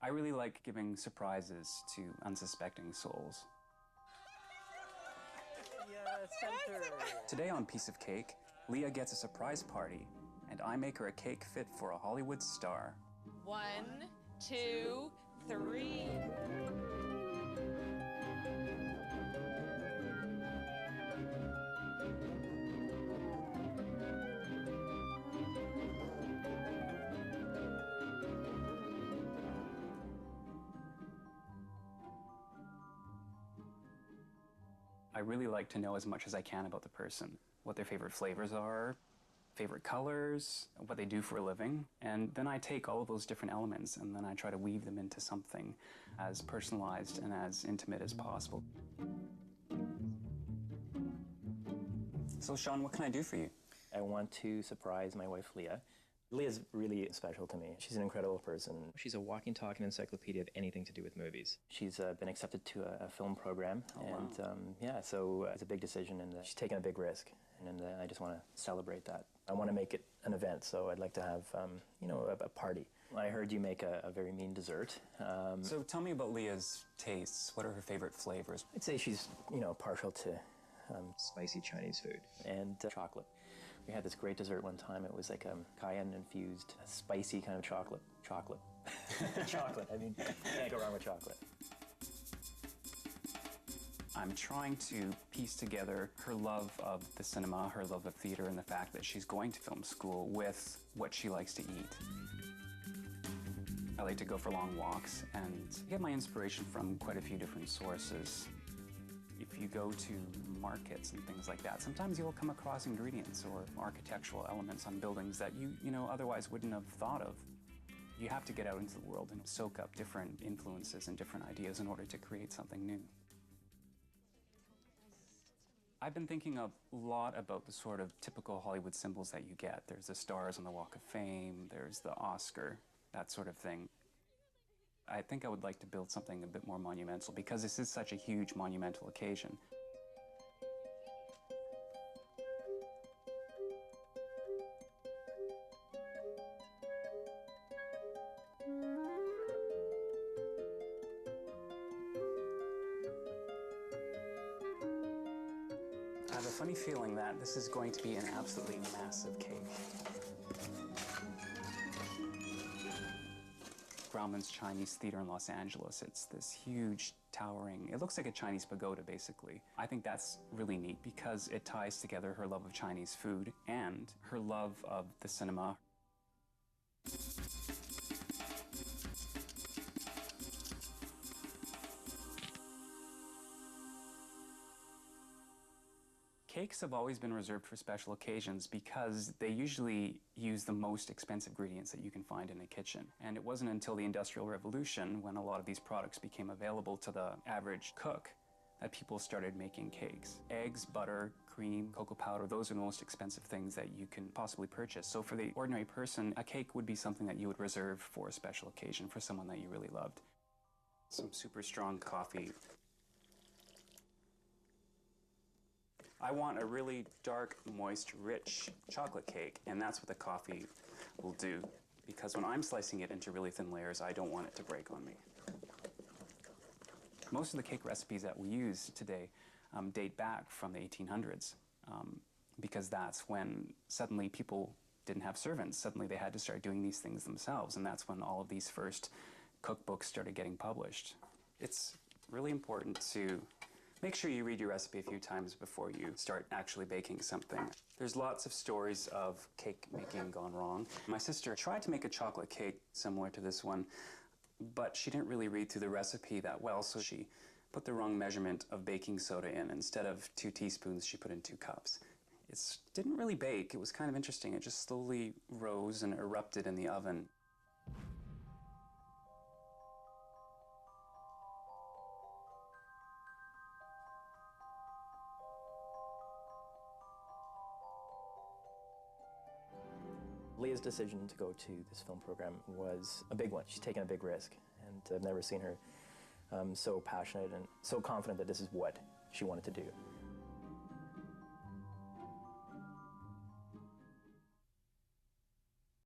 I really like giving surprises to unsuspecting souls. Yeah, center. Today on Piece of Cake, Leah gets a surprise party, and I make her a cake fit for a Hollywood star. 1, 2, 3. I really like to know as much as I can about the person, what their favorite flavors are, favorite colors, what they do for a living, and then I take all of those different elements and then I try to weave them into something as personalized and as intimate as possible. So Sean, what can I do for you? I want to surprise my wife, Leah. Leah's really special to me. She's an incredible person. She's a walking, talking encyclopedia of anything to do with movies. She's been accepted to a film program, and wow. yeah, so it's a big decision, and she's taken a big risk, and I just want to celebrate that. I want to make it an event, so I'd like to have, you know, a party. I heard you make a very mean dessert. So tell me about Leah's tastes. What are her favorite flavors? I'd say she's, you know, partial to spicy Chinese food and chocolate. We had this great dessert one time. It was like a cayenne-infused, spicy kind of chocolate. Chocolate. Chocolate. I mean, can't go wrong with chocolate. I'm trying to piece together her love of the cinema, her love of theater, and the fact that she's going to film school with what she likes to eat. I like to go for long walks and get my inspiration from quite a few different sources. If you go to markets and things like that, sometimes you'll come across ingredients or architectural elements on buildings that you know, otherwise wouldn't have thought of. You have to get out into the world and soak up different influences and different ideas in order to create something new. I've been thinking a lot about the sort of typical Hollywood symbols that you get. There's the stars on the Walk of Fame, there's the Oscar, that sort of thing. I think I would like to build something a bit more monumental because this is such a huge monumental occasion. I have a funny feeling that this is going to be an absolutely massive cake. Grauman's Chinese Theater in Los Angeles. It's this huge, towering, it looks like a Chinese pagoda, basically. I think that's really neat because it ties together her love of Chinese food and her love of the cinema. Cakes have always been reserved for special occasions because they usually use the most expensive ingredients that you can find in a kitchen. And it wasn't until the Industrial Revolution, when a lot of these products became available to the average cook, that people started making cakes. Eggs, butter, cream, cocoa powder, those are the most expensive things that you can possibly purchase. So for the ordinary person, a cake would be something that you would reserve for a special occasion, for someone that you really loved. Some super strong coffee. I want a really dark, moist, rich chocolate cake, and that's what the coffee will do. Because when I'm slicing it into really thin layers, I don't want it to break on me. Most of the cake recipes that we use today date back from the 1800s, because that's when suddenly people didn't have servants. Suddenly they had to start doing these things themselves, and that's when all of these first cookbooks started getting published. It's really important to make sure you read your recipe a few times before you start actually baking something. There's lots of stories of cake making gone wrong. My sister tried to make a chocolate cake similar to this one, but she didn't really read through the recipe that well, so she put the wrong measurement of baking soda in. Instead of 2 teaspoons, she put in 2 cups. It didn't really bake. It was kind of interesting. It just slowly rose and erupted in the oven. Leah's decision to go to this film program was a big one. She's taken a big risk, and I've never seen her so passionate and so confident that this is what she wanted to do.